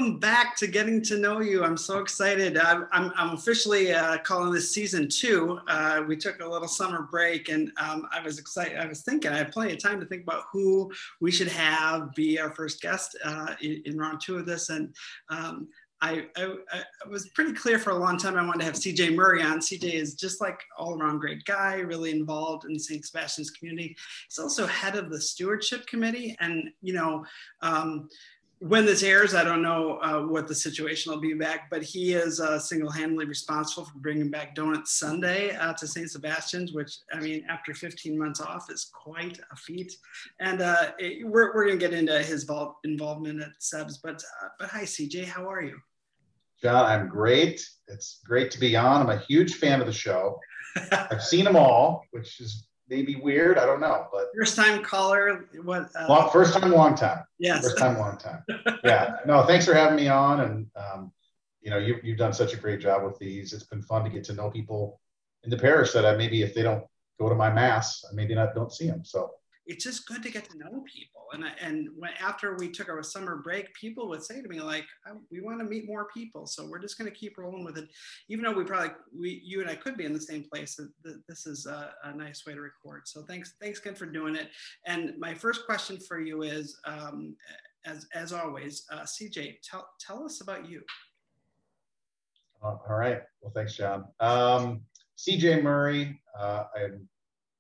welcome back to Getting to Know You. I'm so excited. I'm officially calling this season 2. We took a little summer break, and I was excited. I was thinking I had plenty of time to think about who we should have be our first guest in round 2 of this. And I was pretty clear for a long time I wanted to have CJ Murray on. CJ is just like all-around great guy, really involved in St. Sebastian's community. He's also head of the Stewardship Committee, and when this airs, I don't know what the situation will be back, but he is single-handedly responsible for bringing back Donut Sunday to St. Sebastian's, which, I mean, after 15 months off is quite a feat. And we're going to get into his involvement at Seb's, but hi, CJ, how are you? John, I'm great. It's great to be on. I'm a huge fan of the show. I've seen them all, which is maybe weird. I don't know, but first time caller. What? First time, long time. Yes. First time, long time. Yeah. No, thanks for having me on. And you've done such a great job with these. It's been fun to get to know people in the parish that maybe if they don't go to my mass, maybe don't see them. So it's just good to get to know people. And after we took our summer break, people would say to me, like, we want to meet more people. So we're just going to keep rolling with it. Even though you and I could be in the same place, this is a nice way to record. So thanks again for doing it. And my first question for you is, as always, CJ, tell us about you. All right. Well, thanks, John. CJ Murray. I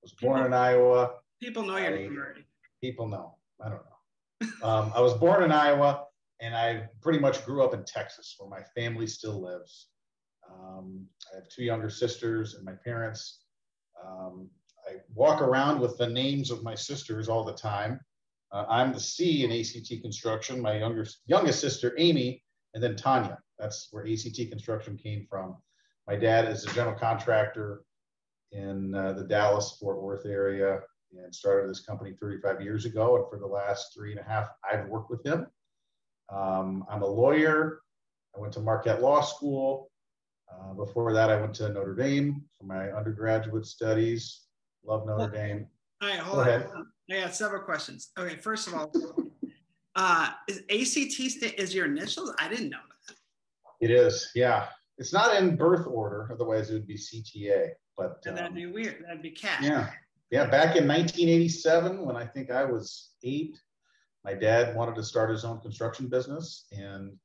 was born in Iowa. People know your name already. People know. I don't know. I was born in Iowa, and I pretty much grew up in Texas, where my family still lives. I have 2 younger sisters and my parents. I walk around with the names of my sisters all the time. I'm the C in ACT Construction, my youngest sister, Amy, and then Tanya. That's where ACT Construction came from. My dad is a general contractor in the Dallas-Fort Worth area, and started this company 35 years ago. And for the last 3.5, I've worked with him. I'm a lawyer. I went to Marquette Law School. Before that, I went to Notre Dame for my undergraduate studies. Love Notre Dame. All right, hold on. I got several questions. Okay, first of all, is ACT is your initials? I didn't know that. It is, yeah. It's not in birth order, otherwise it would be CTA. But that'd be weird. That'd be cat. Yeah. Yeah, back in 1987, when I think I was 8, my dad wanted to start his own construction business, and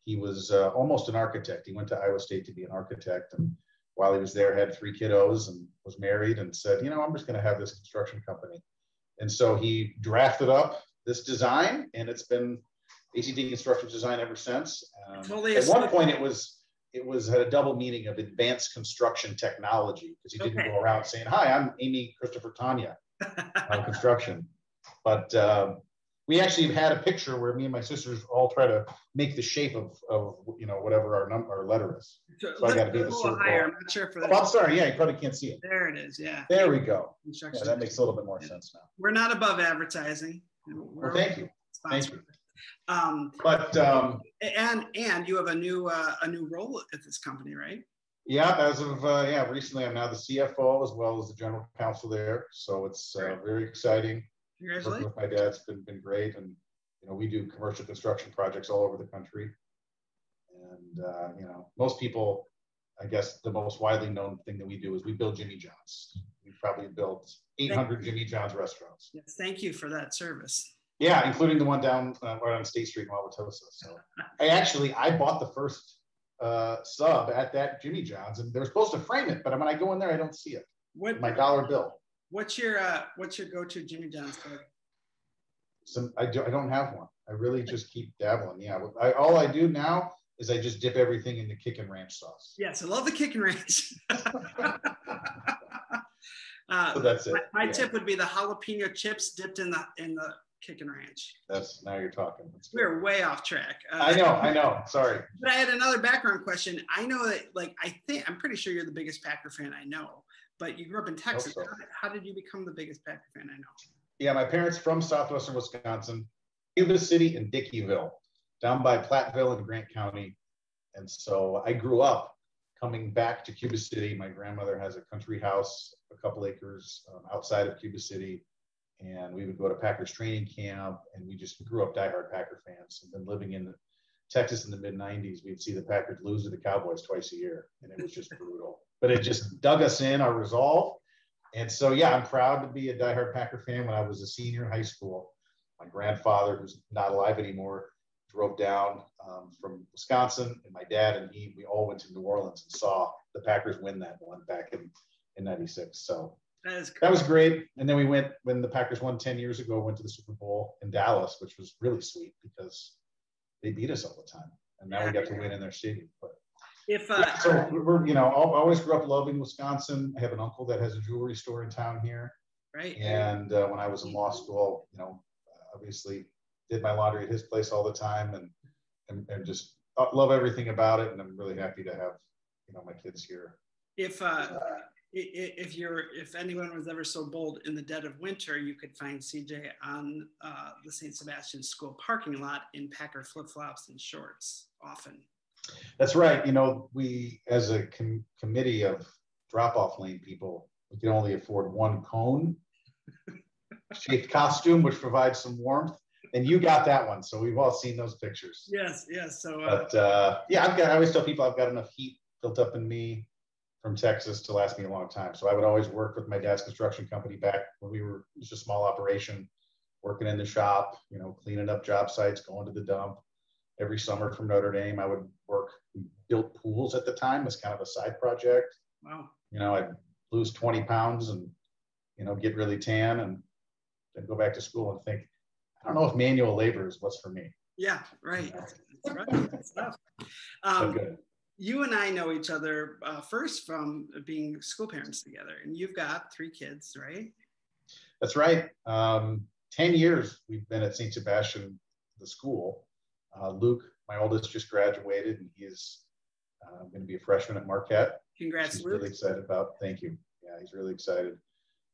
he was almost an architect. He went to Iowa State to be an architect, and while he was there, had 3 kiddos and was married, and said, I'm just going to have this construction company. And so he drafted up this design, and it's been ACT Construction Design ever since. At one point, it had a double meaning of advanced construction technology, because he didn't go around saying, "Hi, I'm Amy Christopher Tanya on construction." But we actually have had a picture where me and my sisters all try to make the shape of whatever our letter is. So I got to be the circle. Higher. I'm not sure for that. Oh, I'm sorry. Yeah, you probably can't see it. There it is. Yeah. There we go. Yeah, that makes a little bit more sense now. We're not above advertising. Well, thank you. Thank you. And you have a new role at this company, right? Yeah, as of recently, I'm now the CFO as well as the general counsel there. So it's very exciting. Congratulations. Working with my dad, it's been great, and we do commercial construction projects all over the country. And most people, I guess, the most widely known thing that we do is we build Jimmy John's. We've probably built 800 Jimmy John's restaurants. Yes, thank you for that service. Yeah, including the one down right on State Street in Wauwatosa. So I bought the first sub at that Jimmy John's, and they're supposed to frame it, but when I go in there, I don't see it. My dollar bill. What's your go-to Jimmy John's card? I don't have one. I really just keep dabbling. Yeah, all I do now is I just dip everything in the kick and ranch sauce. Yes, I love the kick and ranch. So that's it. My tip would be the jalapeno chips dipped in the kick and ranch. Now you're talking. We're way off track. I know. Sorry. But I had another background question. I know that, I'm pretty sure you're the biggest Packer fan I know, but you grew up in Texas. So. How did you become the biggest Packer fan I know? Yeah, my parents from southwestern Wisconsin, Cuba City and Dickeyville, down by Platteville and Grant County. And so I grew up coming back to Cuba City. My grandmother has a country house, a couple acres outside of Cuba City. And we would go to Packers training camp, and we just grew up diehard Packer fans. And been living in Texas in the mid-90s, we'd see the Packers lose to the Cowboys twice a year, and it was just brutal. But it just dug us in, our resolve. And so, yeah, I'm proud to be a diehard Packer fan. When I was a senior in high school, my grandfather, who's not alive anymore, drove down from Wisconsin, and my dad and we all went to New Orleans and saw the Packers win that one back in 96. So that was great. And then we went, when the Packers won 10 years ago, went to the Super Bowl in Dallas, which was really sweet because they beat us all the time. And now we got to win in their stadium. But so we're, I always grew up loving Wisconsin. I have an uncle that has a jewelry store in town here. Right. And when I was in law school, obviously did my laundry at his place all the time, and just love everything about it. And I'm really happy to have, my kids here. If anyone was ever so bold in the dead of winter, you could find CJ on the St. Sebastian School parking lot in Packer flip-flops and shorts often. That's right. We, as a committee of drop-off lane people, we can only afford one cone shaped costume, which provides some warmth. And you got that one, so we've all seen those pictures. Yes. So, but I always tell people I've got enough heat built up in me from Texas to last me a long time. So I would always work with my dad's construction company back when we were just a small operation, working in the shop, cleaning up job sites, going to the dump. Every summer from Notre Dame, I would work. We built pools at the time as kind of a side project. Wow. I'd lose 20 pounds and get really tan, and then go back to school and think, I don't know if manual labor is what's for me. Yeah, right. That's right. That's tough. Good. You and I know each other first from being school parents together, and you've got 3 kids, right? That's right. 10 years we've been at St. Sebastian, the school. Luke, my oldest, just graduated, and he is going to be a freshman at Marquette. Congrats, He's Luke. really excited about. Thank you. Yeah, he's really excited.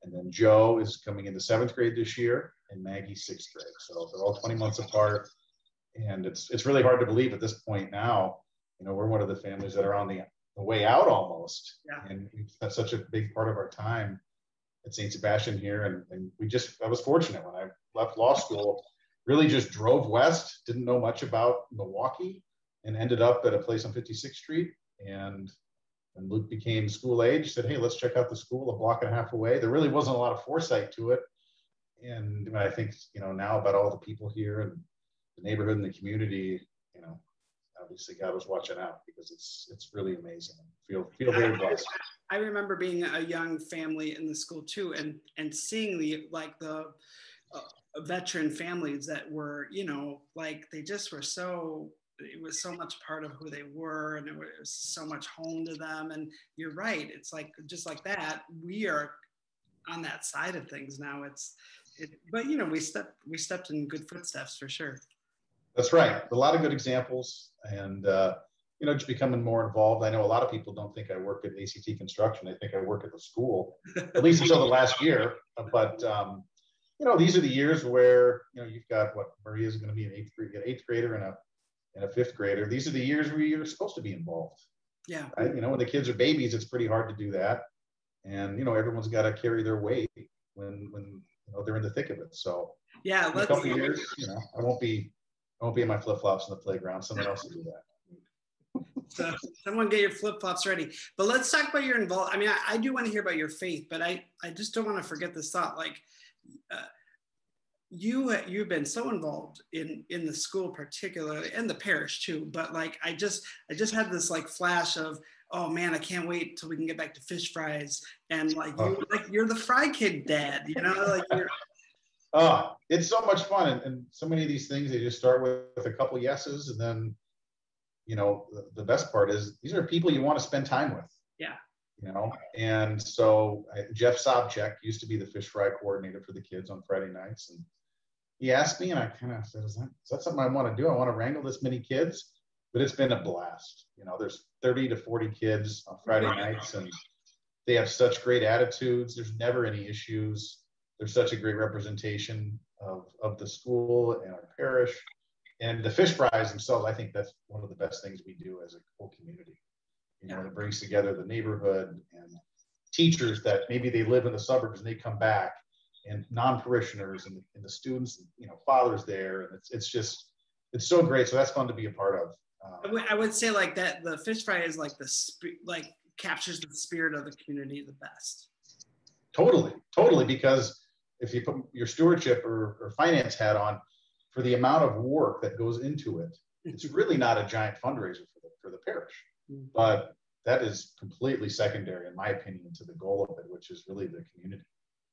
And then Joe is coming into 7th grade this year, and Maggie's 6th grade. So they're all 20 months apart. And it's really hard to believe at this point now, we're one of the families that are on the way out almost. Yeah. And that's such a big part of our time at St. Sebastian here. And I was fortunate when I left law school, really just drove west, didn't know much about Milwaukee, and ended up at a place on 56th Street. And when Luke became school age, said, hey, let's check out the school a block and a half away. There really wasn't a lot of foresight to it. And I think, now about all the people here and the neighborhood and the community, obviously God was watching out, because it's really amazing. Feel very blessed. I remember being a young family in the school too, and seeing the veteran families that were, they just were so, it was so much part of who they were, and it was so much home to them. And you're right, it's like, just like that, we are on that side of things now. But we stepped in good footsteps for sure. That's right. A lot of good examples, and just becoming more involved. I know a lot of people don't think I work at ACT Construction. They think I work at the school, at least until the last year. But these are the years where you've got Maria's going to be an 8th grader and a 5th grader. These are the years where you're supposed to be involved. Yeah. Right? When the kids are babies, it's pretty hard to do that, and everyone's got to carry their weight when they're in the thick of it. So yeah, in a couple of years, I won't be in my flip-flops on the playground. Someone else will do that. So someone get your flip-flops ready. But let's talk about your involvement. I mean, I do want to hear about your faith, but I just don't want to forget this thought. Like, you've been so involved in the school particularly, and the parish too. But like, I just had this like flash of, oh man, I can't wait till we can get back to fish fries. And you're the fry kid dad, like you're. Oh, it's so much fun. And so many of these things, they just start with a couple yeses. And then, the best part is these are people you want to spend time with. Yeah. And so Jeff Sobchak used to be the fish fry coordinator for the kids on Friday nights. And he asked me, and I kind of said, is that something I want to do? I want to wrangle this many kids, but it's been a blast. There's 30 to 40 kids on Friday nights, and they have such great attitudes. There's never any issues. There's such a great representation of the school and our parish. And the fish fries themselves, I think that's one of the best things we do as a whole community. It brings together the neighborhood and teachers that maybe they live in the suburbs and they come back, and non-parishioners and the students, fathers there. And it's it's so great. So that's fun to be a part of. I would say like that the fish fry is like like captures the spirit of the community the best. Totally, because if you put your stewardship or finance hat on, for the amount of work that goes into it, it's really not a giant fundraiser for the parish. But that is completely secondary, in my opinion, to the goal of it, which is really the community.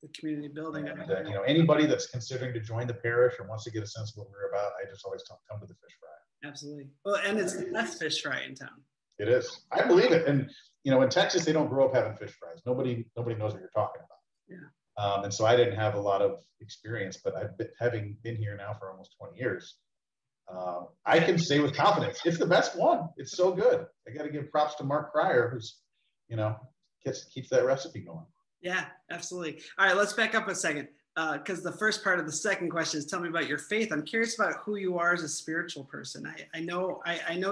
The community building. And, you know, anybody that's considering to join the parish or wants to get a sense of what we're about, I just always tell them, come to the fish fry. Absolutely. Well, and it's the best fish fry in town. It is. I believe it. And, you know, in Texas, they don't grow up having fish fries. Nobody knows what you're talking about. Yeah. And so I didn't have a lot of experience, but having been here now for almost 20 years, I can say with confidence, it's the best one. It's so good. I got to give props to Mark Cryer, who's, you know, keeps that recipe going. Yeah, absolutely. All right, let's back up a second, because the first part of the second question is tell me about your faith. I'm curious about who you are as a spiritual person. I know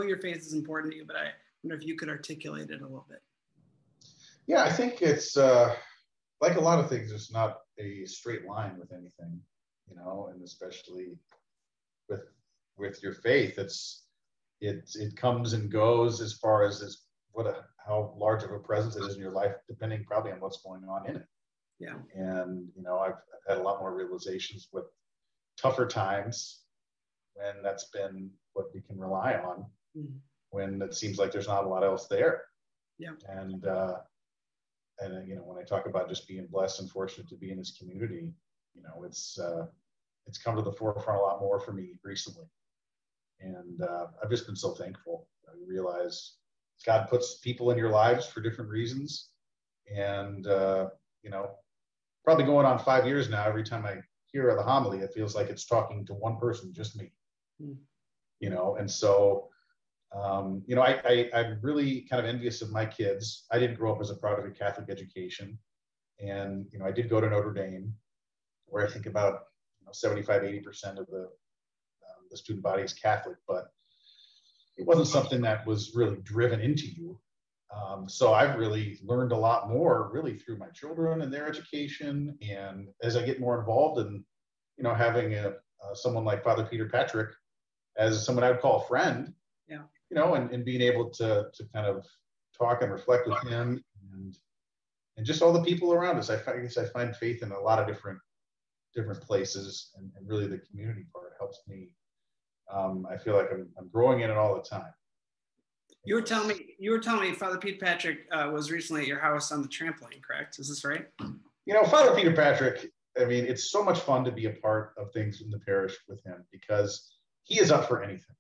your faith is important to you, but I wonder if you could articulate it a little bit. Yeah, I think it's like a lot of things. It's not a straight line with anything, you know, and especially with your faith, it comes and goes as far as how large of a presence it is in your life, depending probably on what's going on in it. Yeah. And, you know, I've had a lot more realizations with tougher times when that's been what we can rely on, when it seems like there's not a lot else there. Yeah. And you know, when I talk about just being blessed and fortunate to be in this community, you know, it's come to the forefront a lot more for me recently. And I've just been so thankful. I realize God puts people in your lives for different reasons. And, you know, probably going on 5 years now, every time I hear the homily, it feels like it's talking to one person, just me, you know? And so, you know, I'm really kind of envious of my kids. I didn't grow up as a product of Catholic education. And, you know, I did go to Notre Dame, where I think about 75, 80% of the student body is Catholic, but it wasn't something that was really driven into you. So I've really learned a lot more really through my children and their education. And as I get more involved in, you know, having someone like Father Peter Patrick as someone I would call a friend, yeah, you know, and being able to kind of talk and reflect with him and just all the people around us. I guess I find faith in a lot of different places, and really the community part helps me. I feel like I'm growing in it all the time. You were telling me Father Pete Patrick was recently at your house on the trampoline, correct? Is this right? You know, Father Peter Patrick, I mean, it's so much fun to be a part of things in the parish with him because he is up for anything.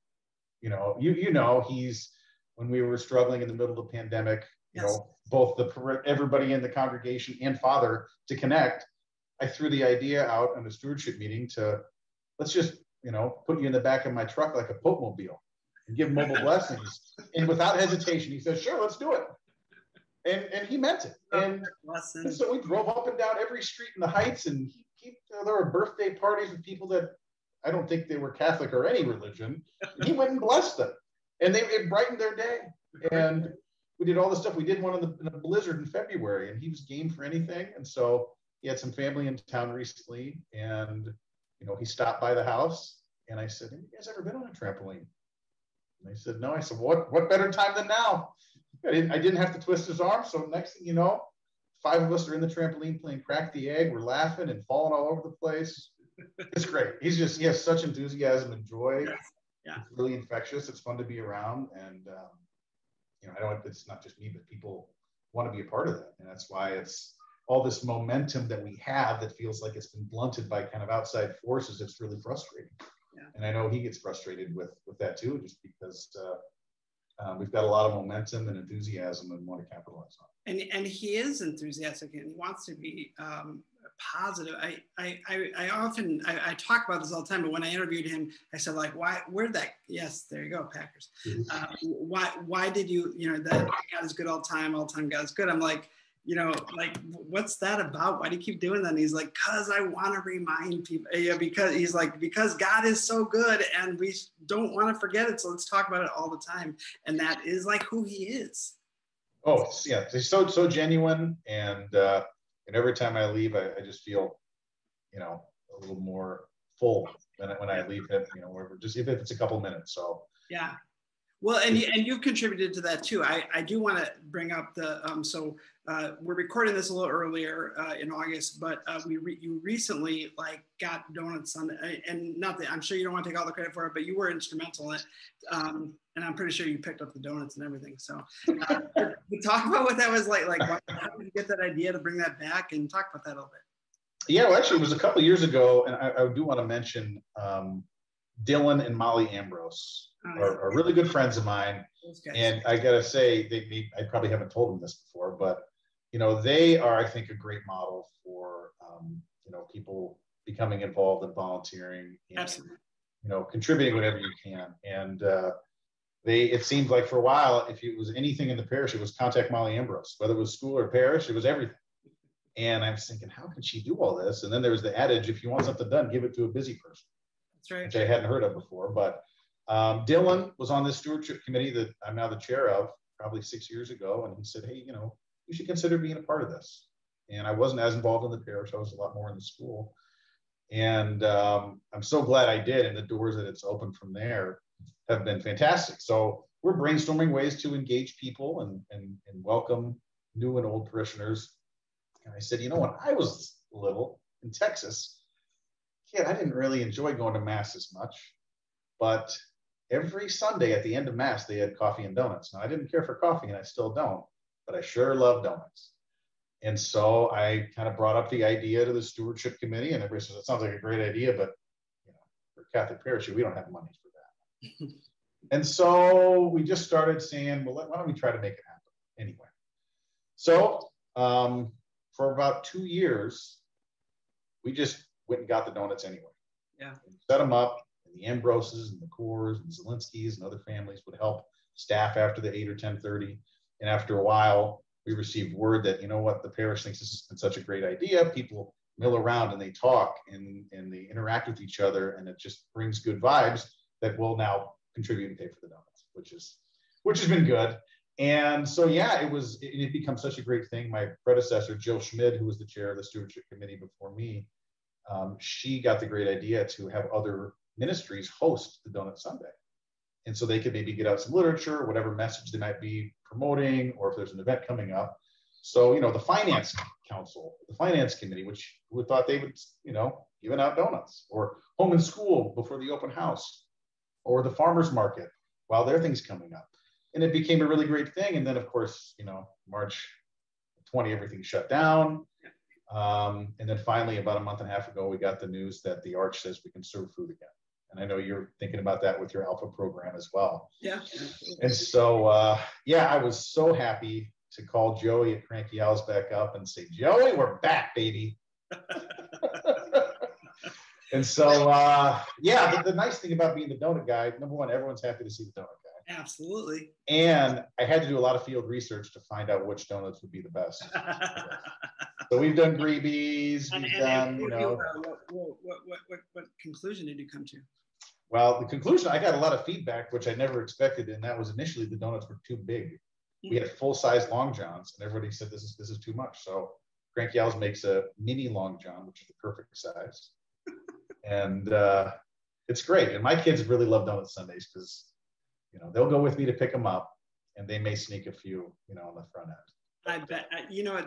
You know, you know, when we were struggling in the middle of the pandemic, you know, both everybody in the congregation and Father to connect, I threw the idea out on a stewardship meeting let's just, you know, put you in the back of my truck like a Pope mobile and give mobile blessings. And without hesitation, he says, sure, let's do it. And he meant it. And so we drove up and down every street in the Heights, and there were birthday parties with people that I don't think they were Catholic or any religion. And he went and blessed them. And it brightened their day. And we did all the stuff. We did one in a blizzard in February, and he was game for anything. And so he had some family in town recently, and, you know, he stopped by the house, and I said, have you guys ever been on a trampoline? And they said, no. I said, what better time than now? I didn't have to twist his arm. So next thing you know, 5 of us are in the trampoline playing crack the egg. We're laughing and falling all over the place. It's great. He has such enthusiasm and joy. Yeah. It's really infectious. It's fun to be around. And, you know, I know it's not just me, but people want to be a part of that. And that's why it's all this momentum that we have that feels like it's been blunted by kind of outside forces. It's really frustrating. Yeah. And I know he gets frustrated with that too, just because we've got a lot of momentum and enthusiasm and want to capitalize on it. And he is enthusiastic and he wants to be positive. I often talk about this all the time, but when I interviewed him, I said, like, yes, there you go, Packers. Why did you know, that God is good all time God is good. I'm like, you know, like, what's that about? Why do you keep doing that? And he's like, because I want to remind people, because God is so good and we don't want to forget it. So let's talk about it all the time. And that is like who he is. Oh yeah. He's so genuine. And every time I leave, I just feel, you know, a little more full when I leave it, wherever, just if it's a couple minutes. So yeah. Well, and you've contributed to that too. I do want to bring up we're recording this a little earlier in August, but you recently got donuts on, and not that I'm sure you don't want to take all the credit for it, but you were instrumental in it, and I'm pretty sure you picked up the donuts and everything. So talk about what that was like. How did you get that idea to bring that back, and talk about that a little bit? Yeah, well, actually, it was a couple of years ago, and I do want to mention Dylan and Molly Ambrose. Are really good friends of mine, and I gotta say, I probably haven't told them this before, but they are, I think, a great model for people becoming involved in volunteering and absolutely, contributing whatever you can. And it seemed like for a while, if it was anything in the parish, it was contact Molly Ambrose, whether it was school or parish, it was everything. And I was thinking, how can she do all this? And then there was the adage, if you want something done, give it to a busy person. That's right. Which I hadn't heard of before, but Dylan was on this stewardship committee that I'm now the chair of, probably 6 years ago. And he said, hey, you should consider being a part of this. And I wasn't as involved in the parish. I was a lot more in the school. And I'm so glad I did. And the doors that it's opened from there have been fantastic. So we're brainstorming ways to engage people and welcome new and old parishioners. And I said, when I was little in Texas, kid, I didn't really enjoy going to Mass as much. But every Sunday at the end of Mass, they had coffee and donuts. Now, I didn't care for coffee, and I still don't, but I sure love donuts. And so I kind of brought up the idea to the stewardship committee, and everybody says, it sounds like a great idea, but for Catholic parish, we don't have money for that. And so we just started saying, well, why don't we try to make it happen anyway? So for about 2 years, we just went and got the donuts anyway. Yeah. And set them up. The Ambroses and the Coors and Zelinskis and other families would help staff after the 8 or 10:30. And after a while, we received word that, the parish thinks this has been such a great idea. People mill around and they talk and they interact with each other, and it just brings good vibes that we'll now contribute and pay for the donuts, which has been good. And so, yeah, it become such a great thing. My predecessor, Jill Schmid, who was the chair of the stewardship committee before me, she got the great idea to have other ministries host the Donut Sunday. And so they could maybe get out some literature, whatever message they might be promoting, or if there's an event coming up. So, the finance council, the finance committee, who thought they would, giving out donuts, or home and school before the open house, or the farmer's market while their thing's coming up. And it became a really great thing. And then, of course, March 20, everything shut down. And then finally, about a month and a half ago, we got the news that the Arch says we can serve food again. And I know you're thinking about that with your Alpha program as well. Yeah. And so, I was so happy to call Joey at Cranky Owls back up and say, Joey, we're back, baby. And so, the nice thing about being the donut guy, number one, everyone's happy to see the donut guy. Absolutely. And I had to do a lot of field research to find out which donuts would be the best. So we've done Greebies, what conclusion did you come to? Well, the conclusion, I got a lot of feedback, which I never expected, and that was initially the donuts were too big. We had full-size Long Johns, and everybody said this is too much. So Cranky Owls makes a mini Long John, which is the perfect size. And it's great. And my kids really love Donut Sundays because, they'll go with me to pick them up, and they may sneak a few, on the front end. I bet,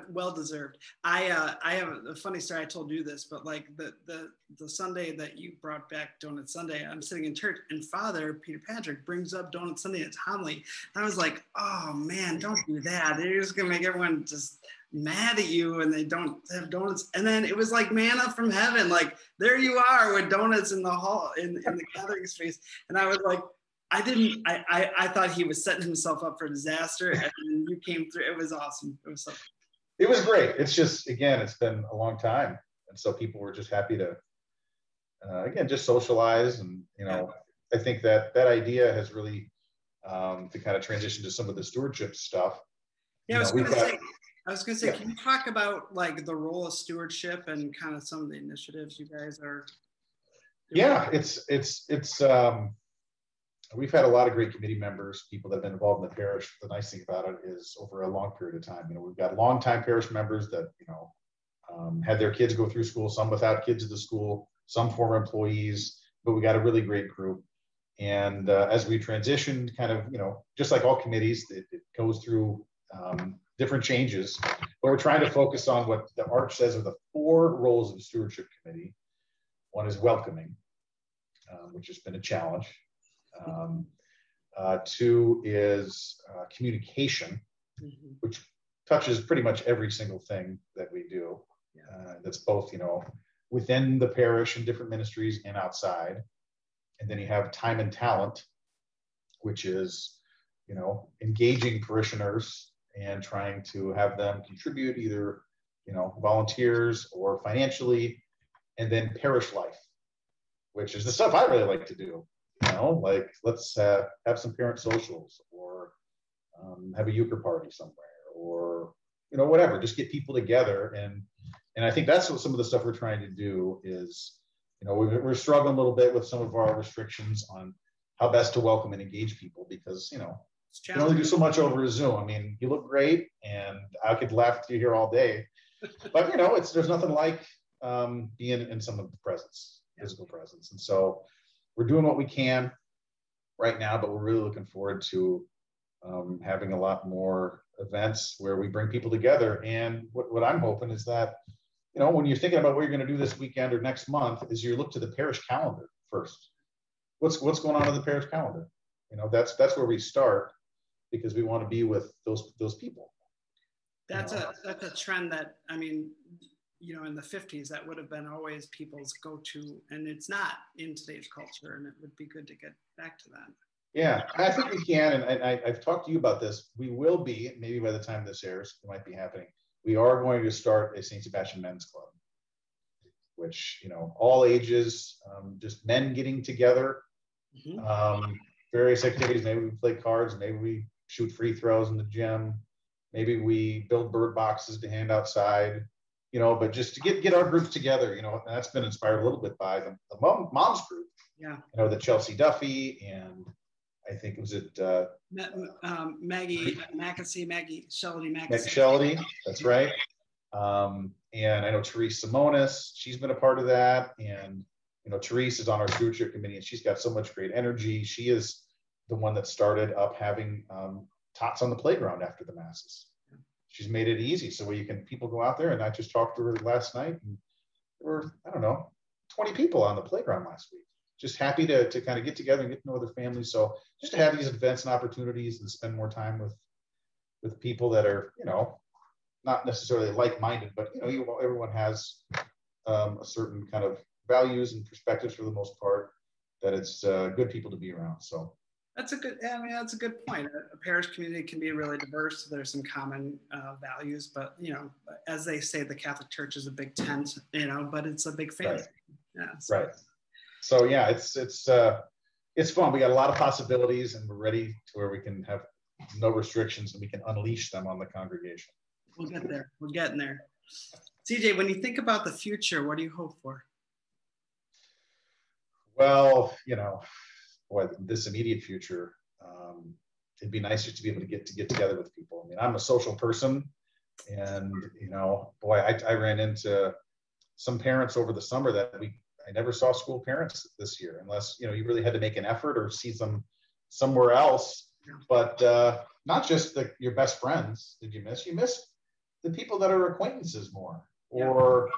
well deserved. I have a funny story. I told you this, but the Sunday that you brought back Donut Sunday, I'm sitting in church, and Father Peter Patrick brings up Donut Sunday in his homily. And I was like, oh man, don't do that. They're just gonna make everyone just mad at you, and they don't have donuts. And then it was like manna from heaven. Like there you are with donuts in the hall in the gathering space. And I was like, I thought he was setting himself up for disaster, and you came through. It was awesome. It was great. It's just, again, it's been a long time. And so people were just happy to, again, just socialize. And, I think that idea has really, to kind of transition to some of the stewardship stuff. Yeah, I was going to say, can you talk about the role of stewardship and kind of some of the initiatives you guys are doing? Yeah, it's we've had a lot of great committee members, people that have been involved in the parish. The nice thing about it is over a long period of time, we've got longtime parish members that, had their kids go through school, some without kids at the school, some former employees, but we got a really great group. And as we transitioned, kind of, just like all committees, it goes through different changes, but we're trying to focus on what the Arch says are the 4 roles of the Stewardship Committee. One is welcoming, which has been a challenge. 2 is communication, which touches pretty much every single thing that we do. That's both, within the parish and different ministries and outside. And then you have time and talent, which is, engaging parishioners and trying to have them contribute either, volunteers or financially. And then parish life, which is the stuff I really like to do. Like let's have some parent socials, or have a euchre party somewhere, or whatever. Just get people together, and I think that's what some of the stuff we're trying to do is. We're struggling a little bit with some of our restrictions on how best to welcome and engage people, because you can only do so much over Zoom. I mean, you look great, and I could laugh to you here all day, but there's nothing like being in someone's presence, physical presence. And so we're doing what we can right now, but we're really looking forward to having a lot more events where we bring people together. And what I'm hoping is that, when you're thinking about what you're going to do this weekend or next month, is you look to the parish calendar first. What's going on in the parish calendar? That's where we start, because we want to be with those people. That's a trend that, I mean, in the 50s, that would have been always people's go-to, and it's not in today's culture, and it would be good to get back to that. Yeah, I think we can, and I've talked to you about this. We will be, maybe by the time this airs, it might be happening. We are going to start a St. Sebastian Men's Club, which, all ages, just men getting together, various activities. Maybe we play cards, maybe we shoot free throws in the gym, maybe we build bird boxes to hand outside, but just to get our groups together, and that's been inspired a little bit by the moms group, the Chelsea Duffy, and I think Maggie Shelley, that's right. And I know Therese Simonis, she's been a part of that. And, Therese is on our stewardship committee, and she's got so much great energy. She is the one that started up having tots on the playground after the masses. She's made it easy. So people go out there, and I just talked to her last night, and there were, 20 people on the playground last week. Just happy to kind of get together and get to know their families. So just to have these events and opportunities and spend more time with people that are, not necessarily like-minded, but, everyone has a certain kind of values and perspectives for the most part, that it's good people to be around. So that's a good point. A parish community can be really diverse. There's some common values, but, as they say, the Catholic Church is a big tent, but it's a big family. Right. Yeah. So. Right. So yeah, it's fun. We got a lot of possibilities, and we're ready to where we can have no restrictions and we can unleash them on the congregation. We'll get there. We're getting there. CJ, when you think about the future, what do you hope for? Well, this immediate future, it'd be nice just to be able to get together with people. I mean, I'm a social person, and I ran into some parents over the summer that I never saw school parents this year, unless, you really had to make an effort or see them somewhere else. But not just your best friends did you miss. You miss the people that are acquaintances more, or,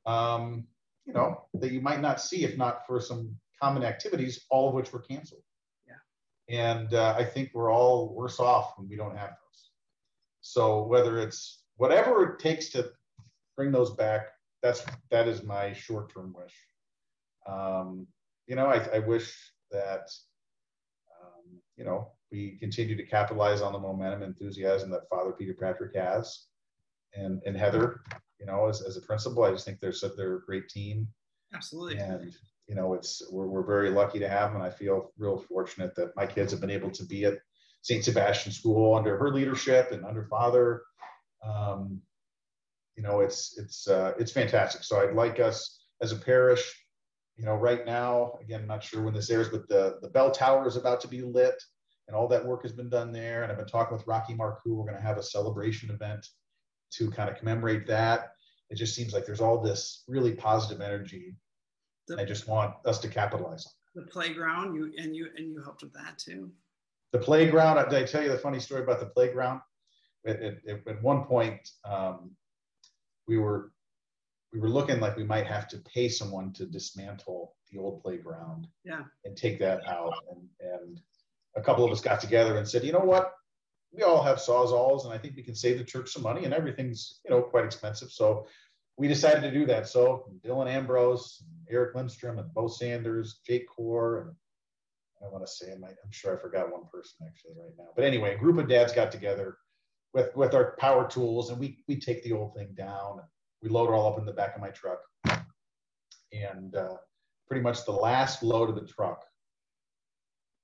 that you might not see if not for some common activities, all of which were canceled. Yeah. And I think we're all worse off when we don't have those. So whether it's whatever it takes to bring those back, that is my short-term wish. I wish that, we continue to capitalize on the momentum and enthusiasm that Father Peter Patrick has, and Heather, as a principal. I just think they're a great team. Absolutely. And, we're very lucky to have them. And I feel real fortunate that my kids have been able to be at St. Sebastian School under her leadership and under Father. It's fantastic. So I'd like us as a parish, right now, again, I'm not sure when this airs, but the bell tower is about to be lit, and all that work has been done there. And I've been talking with Rocky Marcoux. We're going to have a celebration event to kind of commemorate that. It just seems like there's all this really positive energy I just want us to capitalize on the playground. You helped with that too. The playground. Did I tell you the funny story about the playground? At one point, we were looking like we might have to pay someone to dismantle the old playground, and take that out. And a couple of us got together and said, you know what? We all have Sawzalls, and I think we can save the church some money, and everything's, quite expensive. So we decided to do that. So Dylan Ambrose, Eric Lindstrom, and Bo Sanders, Jake Core, and I want to say, I'm sure I forgot one person actually right now. But anyway, a group of dads got together with our power tools, and we take the old thing down. And we load it all up in the back of my truck. And pretty much the last load of the truck,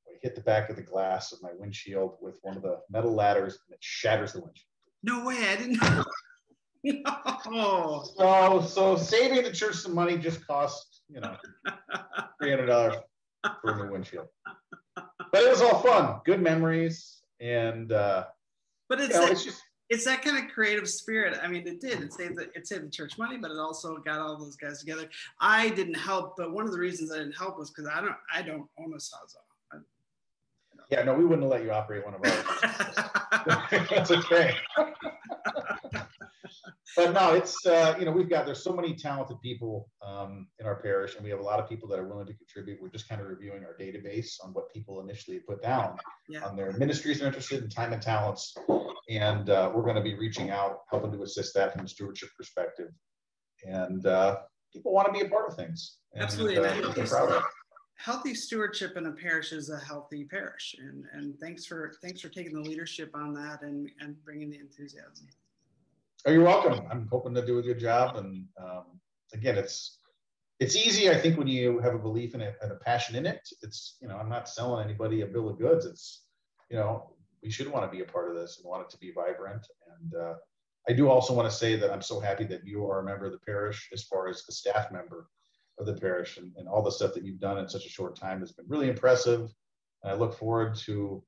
we hit the back of the glass of my windshield with one of the metal ladders, and it shatters the windshield. No way, I didn't know. No. So saving the church some money just cost, $300 for a new windshield. But it was all fun, good memories, and but it's that kind of creative spirit. I mean, it saved the church money, but it also got all those guys together. I didn't help, but one of the reasons I didn't help was because I don't own a Sawzall. Yeah, no, we wouldn't have let you operate one of ours. That's okay. But no, it's, there's so many talented people in our parish, and we have a lot of people that are willing to contribute. We're just kind of reviewing our database on what people initially put down on their ministries they're interested in, time and talents. And we're going to be reaching out, helping to assist that from a stewardship perspective. And people want to be a part of things. And, absolutely. We're proud of it. Healthy stewardship in a parish is a healthy parish. And thanks for taking the leadership on that and bringing the enthusiasm. Oh, you're welcome. I'm hoping to do a good job. And again, it's easy, I think, when you have a belief in it and a passion in it. It's, I'm not selling anybody a bill of goods. It's, we should want to be a part of this and want it to be vibrant. And I do also want to say that I'm so happy that you are a member of the parish, as far as a staff member of the parish, and all the stuff that you've done in such a short time has been really impressive. And I look forward to,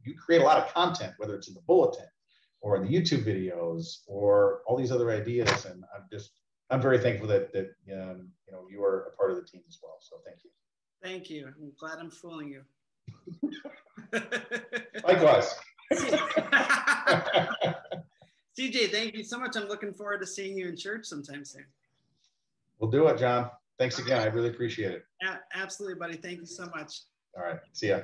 you create a lot of content, whether it's in the bulletin or in the YouTube videos or all these other ideas. And I'm very thankful that you are a part of the team as well. So thank you. Thank you. I'm glad I'm fooling you. Likewise. CJ, thank you so much. I'm looking forward to seeing you in church sometime soon. We'll do it, John. Thanks again. I really appreciate it. Absolutely, buddy. Thank you so much. All right. See ya.